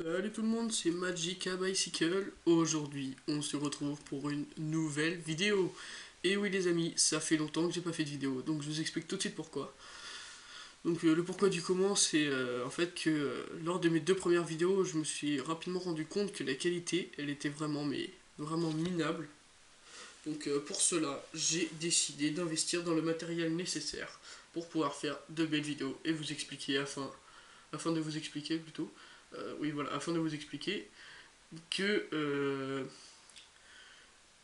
Salut tout le monde, c'est Magica Bicycle. Aujourd'hui, on se retrouve pour une nouvelle vidéo. Et oui les amis, ça fait longtemps que j'ai pas fait de vidéo, donc je vous explique tout de suite pourquoi. Donc le pourquoi du comment, c'est en fait que lors de mes deux premières vidéos, je me suis rapidement rendu compte que la qualité, elle était vraiment minable. Donc pour cela, j'ai décidé d'investir dans le matériel nécessaire pour pouvoir faire de belles vidéos et vous expliquer afin de vous expliquer plutôt, oui voilà, afin de vous expliquer que,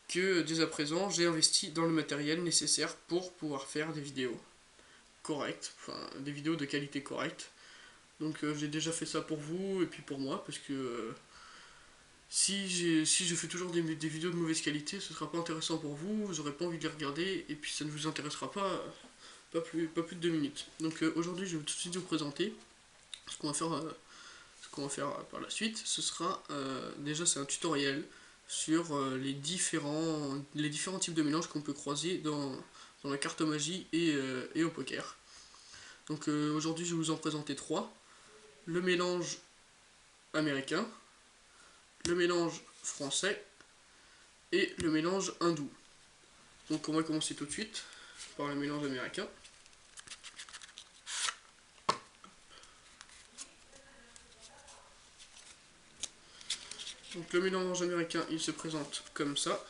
que dès à présent j'ai investi dans le matériel nécessaire pour pouvoir faire des vidéos correctes, enfin des vidéos de qualité correcte. Donc j'ai déjà fait ça pour vous et puis pour moi parce que si je fais toujours des vidéos de mauvaise qualité, ce sera pas intéressant pour vous, vous aurez pas envie de les regarder et puis ça ne vous intéressera pas plus de 2 minutes. Donc aujourd'hui je vais tout de suite vous présenter ce qu'on va faire par la suite. Ce sera déjà c'est un tutoriel sur les différents types de mélanges qu'on peut croiser dans la carte magie et au poker. Donc aujourd'hui je vais vous en présenter trois. Le mélange américain, le mélange français et le mélange hindou. Donc on va commencer tout de suite par le mélange américain. Donc le mélange américain il se présente comme ça.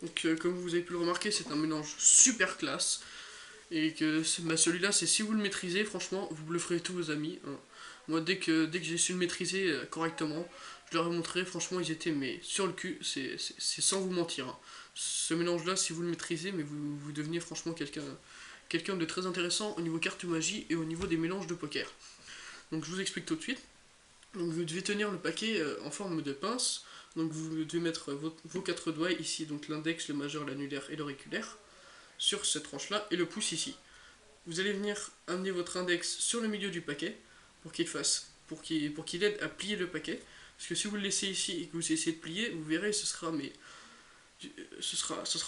Donc comme vous avez pu le remarquer, c'est un mélange super classe. Et que celui-là, c'est si vous le maîtrisez, franchement, vous le ferez tous vos amis, hein. Moi, dès que j'ai su le maîtriser correctement, je leur ai montré, franchement, ils étaient mais sur le cul, c'est sans vous mentir, hein. Ce mélange-là, si vous le maîtrisez, mais vous devenez franchement quelqu'un de très intéressant au niveau carte magie et au niveau des mélanges de poker. Donc je vous explique tout de suite. Donc vous devez tenir le paquet en forme de pince. Donc vous devez mettre vos quatre doigts ici, donc l'index, le majeur, l'annulaire et l'auriculaire, sur cette tranche-là, et le pouce ici. Vous allez venir amener votre index sur le milieu du paquet pour qu'il aide à plier le paquet. Parce que si vous le laissez ici et que vous essayez de plier, vous verrez, ce sera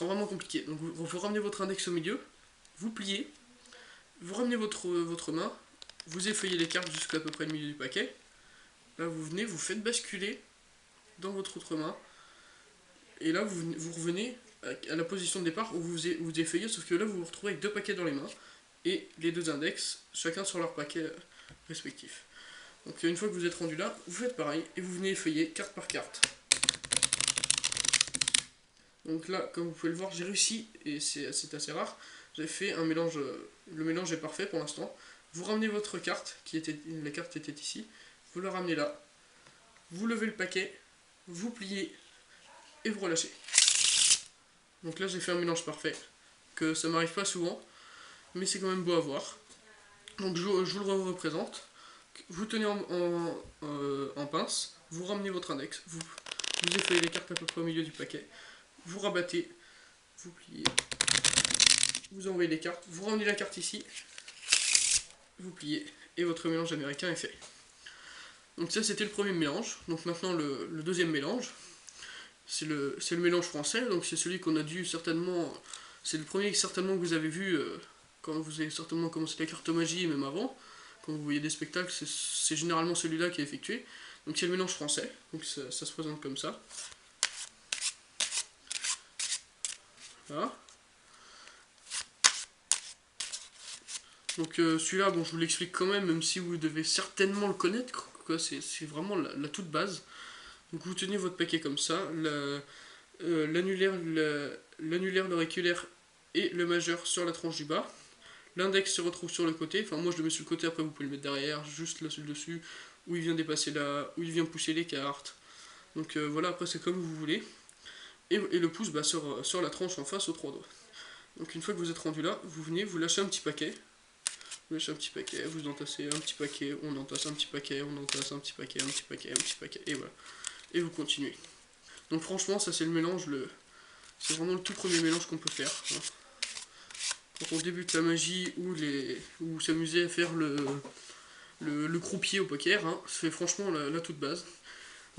vraiment compliqué. Donc vous ramenez votre index au milieu, vous pliez, vous ramenez votre main, vous effeuillez les cartes jusqu'à peu près le milieu du paquet. Là vous venez, vous faites basculer dans votre autre main. Et là vous revenez à la position de départ où vous effeuillez, sauf que là vous vous retrouvez avec deux paquets dans les mains et les deux index, chacun sur leur paquet respectif. Donc une fois que vous êtes rendu là, vous faites pareil et vous venez effeuiller carte par carte. Donc là, comme vous pouvez le voir, j'ai réussi, et c'est assez rare, j'ai fait un mélange, le mélange est parfait pour l'instant. Vous ramenez votre carte, la carte était ici, vous la ramenez là, vous levez le paquet, vous pliez et vous relâchez. Donc là j'ai fait un mélange parfait, que ça m'arrive pas souvent, mais c'est quand même beau à voir. Donc je vous le représente. Vous tenez en pince, vous ramenez votre index, vous effeuillez les cartes à peu près au milieu du paquet, vous rabattez, vous pliez, vous envoyez les cartes, vous ramenez la carte ici, vous pliez, et votre mélange américain est fait. Donc ça c'était le premier mélange. Donc maintenant le deuxième mélange, c'est le mélange français, donc c'est celui qu'on a dû certainement, c'est le premier certainement que vous avez vu quand vous avez certainement commencé la carte magie et même avant. Quand vous voyez des spectacles, c'est généralement celui-là qui est effectué. Donc c'est le mélange français, donc ça se présente comme ça. Voilà. Donc celui-là, bon, je vous l'explique quand même si vous devez certainement le connaître, c'est vraiment la toute base. Donc vous tenez votre paquet comme ça, l'annulaire, l'auriculaire et le majeur sur la tranche du bas. L'index se retrouve sur le côté, enfin moi je le mets sur le côté, après vous pouvez le mettre derrière, juste là sur le dessus, où il vient dépasser où il vient pousser les cartes. Donc voilà, après c'est comme vous voulez. Et le pouce sur la tranche en face aux trois doigts. Donc une fois que vous êtes rendu là, vous venez, vous lâchez un petit paquet. Vous lâchez un petit paquet, vous entassez un petit paquet, on entasse un petit paquet, on entasse un petit paquet, un petit paquet, un petit paquet, et voilà. Et vous continuez. Donc franchement, ça c'est le mélange, c'est vraiment le tout premier mélange qu'on peut faire, hein. Quand on débute la magie ou s'amuser à faire le croupier au poker, hein, c'est franchement la toute base.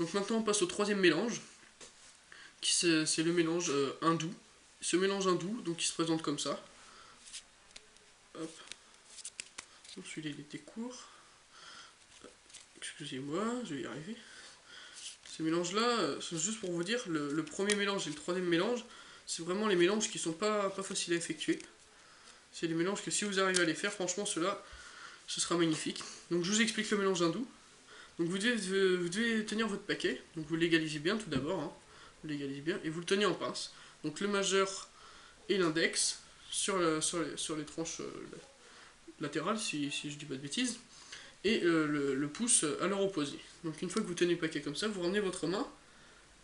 Donc maintenant on passe au troisième mélange, c'est le mélange hindou. Ce mélange hindou, donc il se présente comme ça. Hop. Celui-là il était court. Excusez-moi, je vais y arriver. Ces mélanges-là, c'est juste pour vous dire, le premier mélange et le troisième mélange, c'est vraiment les mélanges qui sont pas faciles à effectuer. C'est des mélanges que si vous arrivez à les faire, franchement, ceux-là, ce sera magnifique. Donc je vous explique le mélange hindou. Donc vous devez tenir votre paquet, donc vous l'égalisez bien tout d'abord, hein. Vous l'égalisez bien, et vous le tenez en pince. Donc le majeur et l'index sur les tranches latérales, si je dis pas de bêtises, et le pouce à leur opposé. Donc une fois que vous tenez le paquet comme ça, vous ramenez votre main,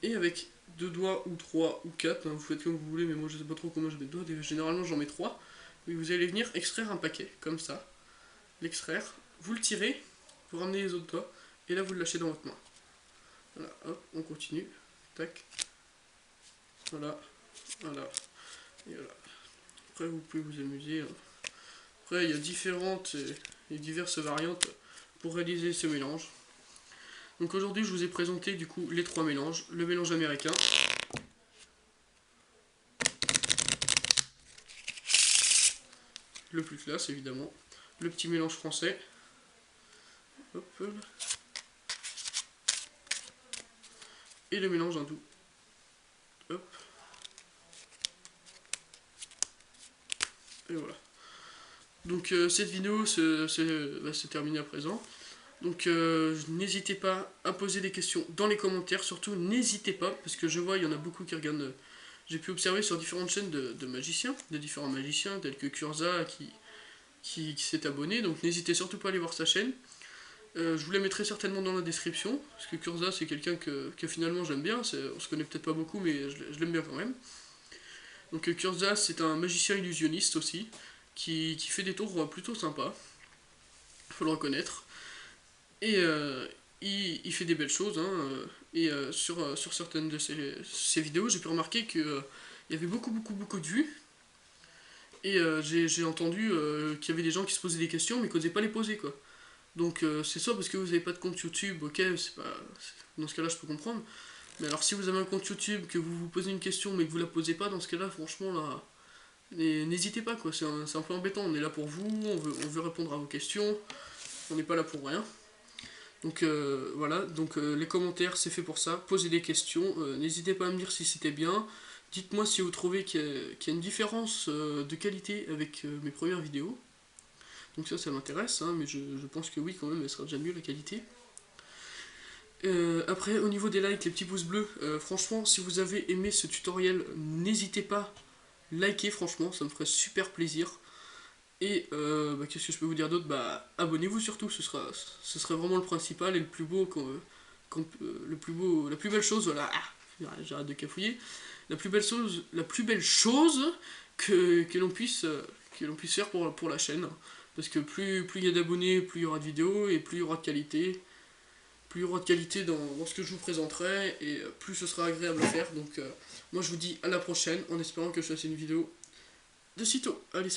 et avec 2 doigts ou 3 ou 4, hein, vous faites comme vous voulez, mais moi je sais pas trop comment je mets de doigts, généralement j'en mets 3, et vous allez venir extraire un paquet, comme ça, l'extraire, vous le tirez, vous ramenez les autres doigts, et là vous le lâchez dans votre main. Voilà, hop, on continue, tac, voilà, voilà, et voilà. Après vous pouvez vous amuser, hein. Après il y a différentes et diverses variantes pour réaliser ce mélange. Donc aujourd'hui je vous ai présenté du coup les 3 mélanges. Le mélange américain, le plus classe évidemment, le petit mélange français, hop, et le mélange hindou. Hop. Et voilà. Donc cette vidéo c'est terminé à présent. Donc n'hésitez pas à poser des questions dans les commentaires. Surtout n'hésitez pas, parce que je vois il y en a beaucoup qui regardent. J'ai pu observer sur différentes chaînes de magiciens, de différents magiciens, tels que Curza qui s'est abonné. Donc n'hésitez surtout pas à aller voir sa chaîne. Je vous la mettrai certainement dans la description, parce que Curza c'est quelqu'un que finalement j'aime bien. On se connaît peut-être pas beaucoup, mais je l'aime bien quand même. Donc Curza c'est un magicien illusionniste aussi, qui fait des tours plutôt sympas, faut le reconnaître. Et il fait des belles choses, hein, et sur certaines de ses vidéos, j'ai pu remarquer qu'il y avait beaucoup de vues. Et j'ai entendu qu'il y avait des gens qui se posaient des questions, mais qui n'osaient pas les poser, quoi. Donc c'est soit parce que vous n'avez pas de compte YouTube, ok, dans ce cas-là je peux comprendre. Mais alors si vous avez un compte YouTube, que vous vous posez une question, mais que vous la posez pas, dans ce cas-là, franchement, là, n'hésitez pas, quoi. C'est un peu embêtant. On est là pour vous, on veut répondre à vos questions. On n'est pas là pour rien. Donc voilà, donc les commentaires c'est fait pour ça, posez des questions, n'hésitez pas à me dire si c'était bien, dites-moi si vous trouvez qu'il y a une différence de qualité avec mes premières vidéos, donc ça m'intéresse, hein, mais je pense que oui quand même, elle sera déjà mieux la qualité. Après au niveau des likes, les petits pouces bleus, franchement si vous avez aimé ce tutoriel, n'hésitez pas, likez franchement, ça me ferait super plaisir. Et qu'est-ce que je peux vous dire d'autre? Abonnez-vous surtout, ce serait vraiment le principal et le plus beau, la plus belle chose, voilà, j'arrête de cafouiller, la plus belle chose que l'on puisse faire pour la chaîne. Parce que plus il y a d'abonnés, plus il y aura de vidéos, et plus il y aura de qualité. Plus il y aura de qualité dans ce que je vous présenterai, et plus ce sera agréable à faire. Donc moi je vous dis à la prochaine, en espérant que je fasse une vidéo de sitôt. Allez, salut.